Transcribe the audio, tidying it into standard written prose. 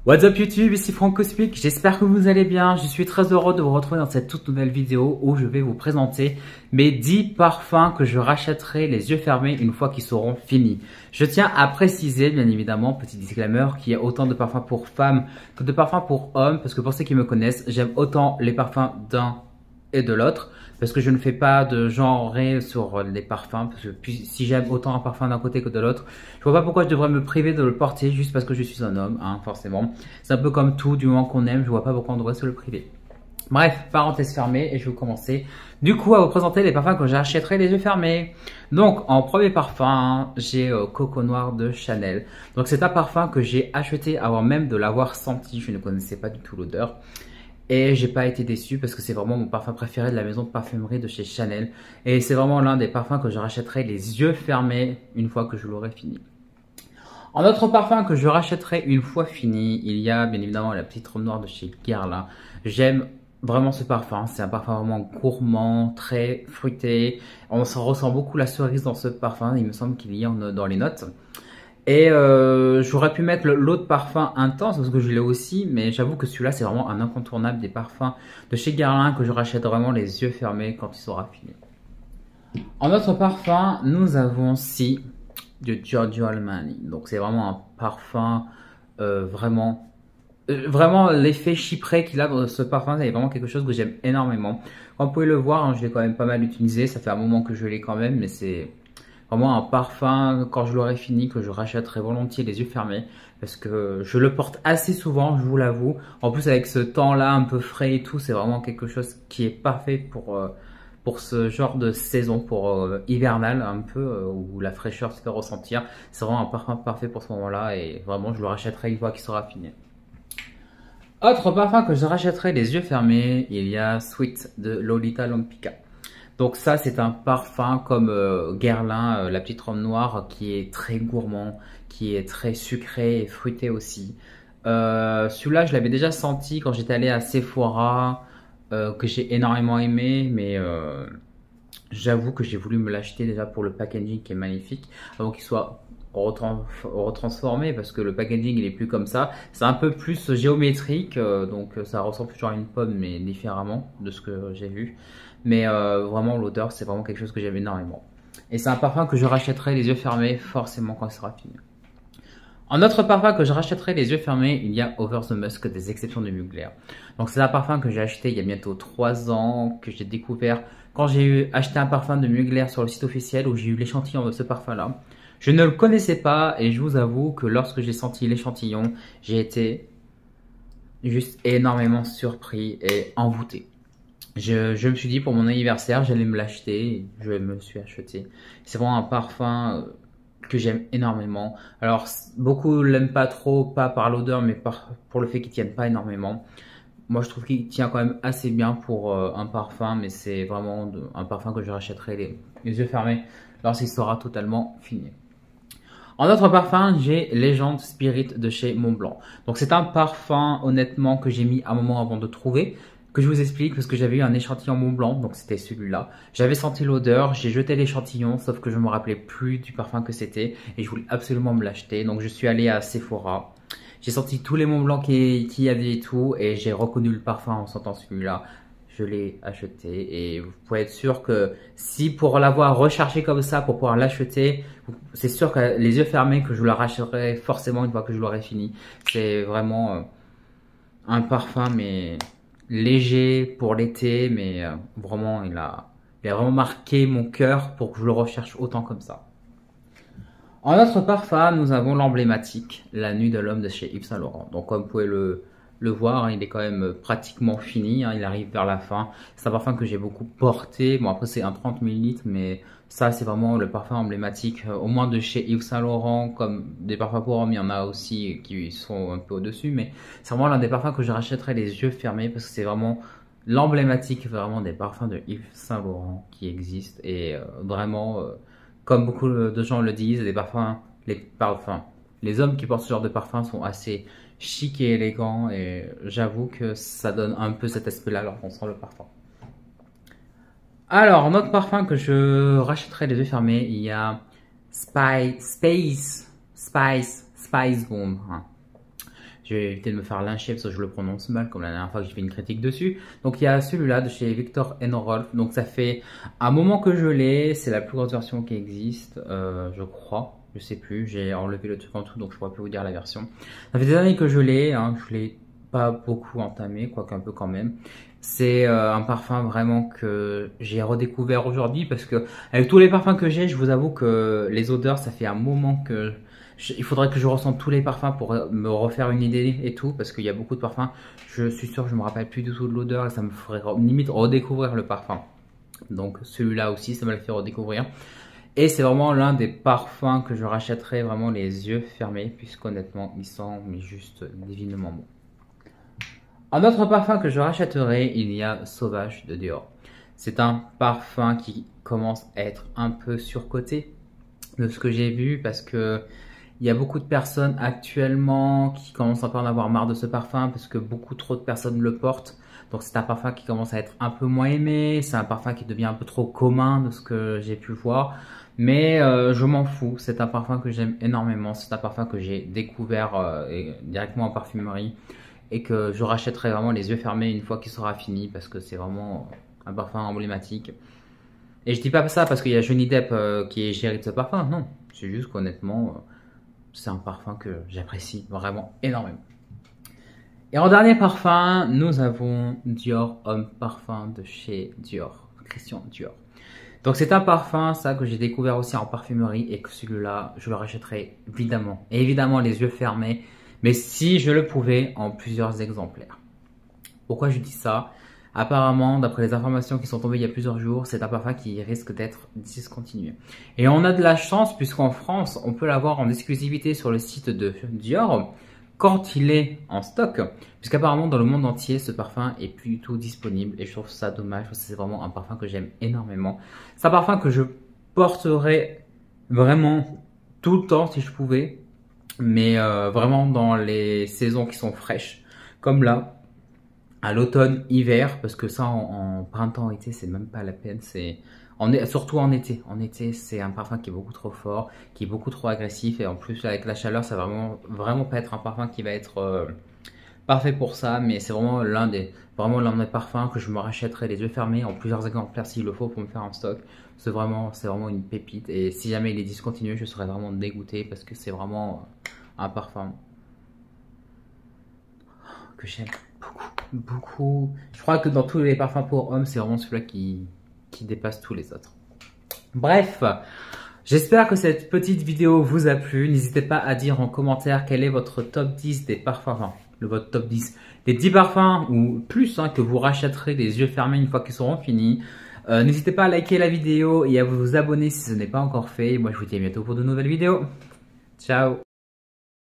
What's up YouTube, ici Franco Speak, j'espère que vous allez bien. Je suis très heureux de vous retrouver dans cette toute nouvelle vidéo où je vais vous présenter mes 10 parfums que je rachèterai les yeux fermés une fois qu'ils seront finis. Je tiens à préciser, bien évidemment, petit disclaimer, qu'il y a autant de parfums pour femmes que de parfums pour hommes, parce que pour ceux qui me connaissent, j'aime autant les parfums d'un et de l'autre, parce que je ne fais pas de genre sur les parfums, parce que si j'aime autant un parfum d'un côté que de l'autre, je vois pas pourquoi je devrais me priver de le porter juste parce que je suis un homme, hein, forcément. C'est un peu comme tout, du moment qu'on aime, je vois pas pourquoi on devrait se le priver. Bref, parenthèse fermée, et je vais commencer du coup à vous présenter les parfums que j'achèterai les yeux fermés. Donc en premier parfum, j'ai Coco Noir de Chanel. Donc c'est un parfum que j'ai acheté avant même de l'avoir senti, je ne connaissais pas du tout l'odeur. Et j'ai pas été déçu parce que c'est vraiment mon parfum préféré de la maison de parfumerie de chez Chanel. Et c'est vraiment l'un des parfums que je rachèterai les yeux fermés une fois que je l'aurai fini. En autre parfum que je rachèterai une fois fini, il y a bien évidemment la petite robe noire de chez Guerlain. J'aime vraiment ce parfum, c'est un parfum vraiment gourmand, très fruité. On s'en ressent beaucoup la cerise dans ce parfum, il me semble qu'il y en a dans les notes. Et j'aurais pu mettre l'autre parfum intense parce que je l'ai aussi, mais j'avoue que celui-là c'est vraiment un incontournable des parfums de chez Guerlain que je rachète vraiment les yeux fermés quand il sera fini. En autre parfum, nous avons Si de Giorgio Armani. Donc c'est vraiment un parfum vraiment l'effet chypré qu'il a dans ce parfum, c'est vraiment quelque chose que j'aime énormément. Comme vous pouvez le voir, hein, je l'ai quand même pas mal utilisé, ça fait un moment que je l'ai quand même, mais c'est vraiment un parfum, quand je l'aurai fini, que je rachèterai volontiers les yeux fermés. Parce que je le porte assez souvent, je vous l'avoue. En plus avec ce temps-là un peu frais et tout, c'est vraiment quelque chose qui est parfait pour ce genre de saison, pour hivernale un peu, où la fraîcheur se fait ressentir. C'est vraiment un parfum parfait pour ce moment-là et vraiment je le rachèterai une fois qu'il sera fini. Autre parfum que je rachèterai les yeux fermés, il y a Sweet de Lolita Lempicka. Donc ça c'est un parfum comme Guerlain, la petite robe noire, qui est très gourmand, qui est très sucré et fruité aussi. Celui-là je l'avais déjà senti quand j'étais allé à Sephora, que j'ai énormément aimé, mais j'avoue que j'ai voulu me l'acheter déjà pour le packaging qui est magnifique, avant qu'il soit retransformé, parce que le packaging il est plus comme ça, c'est un peu plus géométrique, donc ça ressemble toujours à une pomme mais différemment de ce que j'ai vu. Mais vraiment l'odeur c'est vraiment quelque chose que j'aime énormément. Et c'est un parfum que je rachèterai les yeux fermés forcément quand il sera fini. En autre parfum que je rachèterai les yeux fermés, il y a Over the Musk des Exceptions de Mugler. Donc c'est un parfum que j'ai acheté il y a bientôt 3 ans, que j'ai découvert quand j'ai acheté un parfum de Mugler sur le site officiel où j'ai eu l'échantillon de ce parfum là. Je ne le connaissais pas et je vous avoue que lorsque j'ai senti l'échantillon, j'ai été juste énormément surpris et envoûté. Je me suis dit pour mon anniversaire, j'allais me l'acheter, je me suis acheté. C'est vraiment un parfum que j'aime énormément. Alors beaucoup l'aiment pas trop, pas par l'odeur, mais pour le fait qu'il tienne pas énormément. Moi je trouve qu'il tient quand même assez bien pour un parfum, mais c'est vraiment un parfum que je rachèterai les yeux fermés lorsqu'il sera totalement fini. En autre parfum, j'ai Legend Spirit de chez Montblanc. Donc c'est un parfum honnêtement que j'ai mis un moment avant de trouver, que je vous explique parce que j'avais eu un échantillon Montblanc, donc c'était celui-là. J'avais senti l'odeur, j'ai jeté l'échantillon, sauf que je me rappelais plus du parfum que c'était et je voulais absolument me l'acheter. Donc je suis allé à Sephora, j'ai senti tous les Montblancs qu'il y avait et tout et j'ai reconnu le parfum en sentant celui-là. Je l'ai acheté et vous pouvez être sûr que si pour l'avoir recherché comme ça, pour pouvoir l'acheter, c'est sûr que les yeux fermés que je le rachèterai forcément une fois que je l'aurai fini. C'est vraiment un parfum mais léger pour l'été, mais vraiment il a vraiment marqué mon cœur pour que je le recherche autant comme ça. En autre parfum, nous avons l'emblématique La Nuit de l'Homme de chez Yves Saint Laurent. Donc comme vous pouvez le voir, il est quand même pratiquement fini, hein, il arrive vers la fin. C'est un parfum que j'ai beaucoup porté. Bon après c'est un 30 ml, mais ça c'est vraiment le parfum emblématique, au moins de chez Yves Saint Laurent. Comme des parfums pour hommes, il y en a aussi qui sont un peu au-dessus, mais c'est vraiment l'un des parfums que je rachèterai les yeux fermés parce que c'est vraiment l'emblématique vraiment des parfums de Yves Saint Laurent qui existent. Et vraiment, comme beaucoup de gens le disent, les hommes qui portent ce genre de parfum sont assez chic et élégant et j'avoue que ça donne un peu cet aspect-là lorsqu'on sent le parfum. Alors, un autre parfum que je rachèterai les yeux fermés, il y a Spice Bomb. Je vais éviter de me faire lyncher parce que je le prononce mal, comme la dernière fois que j'ai fait une critique dessus. Donc il y a celui-là de chez Viktor & Rolf. Donc ça fait un moment que je l'ai. C'est la plus grosse version qui existe, je crois. Je sais plus. J'ai enlevé le truc en tout, donc je pourrais plus vous dire la version. Ça fait des années que je l'ai. Hein, je l'ai pas beaucoup entamé, quoique un peu quand même. C'est un parfum vraiment que j'ai redécouvert aujourd'hui parce que avec tous les parfums que j'ai, je vous avoue que les odeurs, ça fait un moment que il faudrait que je ressente tous les parfums pour me refaire une idée et tout, parce qu'il y a beaucoup de parfums. Je suis sûr que je me rappelle plus du tout de l'odeur et ça me ferait limite redécouvrir le parfum. Donc celui-là aussi, ça me le fait redécouvrir. Et c'est vraiment l'un des parfums que je rachèterais vraiment les yeux fermés, puisqu'honnêtement, il sent mais juste divinement bon. Un autre parfum que je rachèterai, il y a Sauvage de Dior. C'est un parfum qui commence à être un peu surcoté de ce que j'ai vu parce que il y a beaucoup de personnes actuellement qui commencent un peu à en avoir marre de ce parfum parce que beaucoup trop de personnes le portent. Donc c'est un parfum qui commence à être un peu moins aimé, c'est un parfum qui devient un peu trop commun de ce que j'ai pu voir. Mais je m'en fous, c'est un parfum que j'aime énormément, c'est un parfum que j'ai découvert directement en parfumerie et que je rachèterai vraiment les yeux fermés une fois qu'il sera fini parce que c'est vraiment un parfum emblématique. Et je dis pas ça parce qu'il y a Johnny Depp qui est géré de ce parfum, non, c'est juste qu'honnêtement c'est un parfum que j'apprécie vraiment énormément. Et en dernier parfum, nous avons Dior Homme Parfum de chez Dior, Christian Dior. Donc c'est un parfum, ça, que j'ai découvert aussi en parfumerie et que celui-là, je le rachèterai évidemment. Et évidemment les yeux fermés, mais si je le pouvais en plusieurs exemplaires. Pourquoi je dis ça? Apparemment, d'après les informations qui sont tombées il y a plusieurs jours, c'est un parfum qui risque d'être discontinué. Et on a de la chance puisqu'en France, on peut l'avoir en exclusivité sur le site de Dior quand il est en stock. Puisqu'apparemment, dans le monde entier, ce parfum est plus du tout disponible. Et je trouve ça dommage parce que c'est vraiment un parfum que j'aime énormément. C'est un parfum que je porterais vraiment tout le temps si je pouvais. Mais vraiment dans les saisons qui sont fraîches. Comme là. À l'automne, hiver, parce que ça en printemps, été, c'est même pas la peine. Surtout en été. En été, c'est un parfum qui est beaucoup trop fort, qui est beaucoup trop agressif. Et en plus, avec la chaleur, ça va vraiment pas être un parfum qui va être parfait pour ça. Mais c'est vraiment l'un des parfums que je me rachèterai les yeux fermés en plusieurs exemplaires s'il le faut pour me faire un stock. C'est vraiment une pépite. Et si jamais il est discontinué, je serais vraiment dégoûté parce que c'est vraiment un parfum que j'aime beaucoup. Je crois que dans tous les parfums pour hommes, c'est vraiment celui-là qui dépasse tous les autres. Bref, j'espère que cette petite vidéo vous a plu. N'hésitez pas à dire en commentaire quel est votre top 10 des parfums, enfin, votre top 10 des 10 parfums ou plus que vous rachèterez les yeux fermés une fois qu'ils seront finis. N'hésitez pas à liker la vidéo et à vous abonner si ce n'est pas encore fait. Moi, je vous dis à bientôt pour de nouvelles vidéos. Ciao!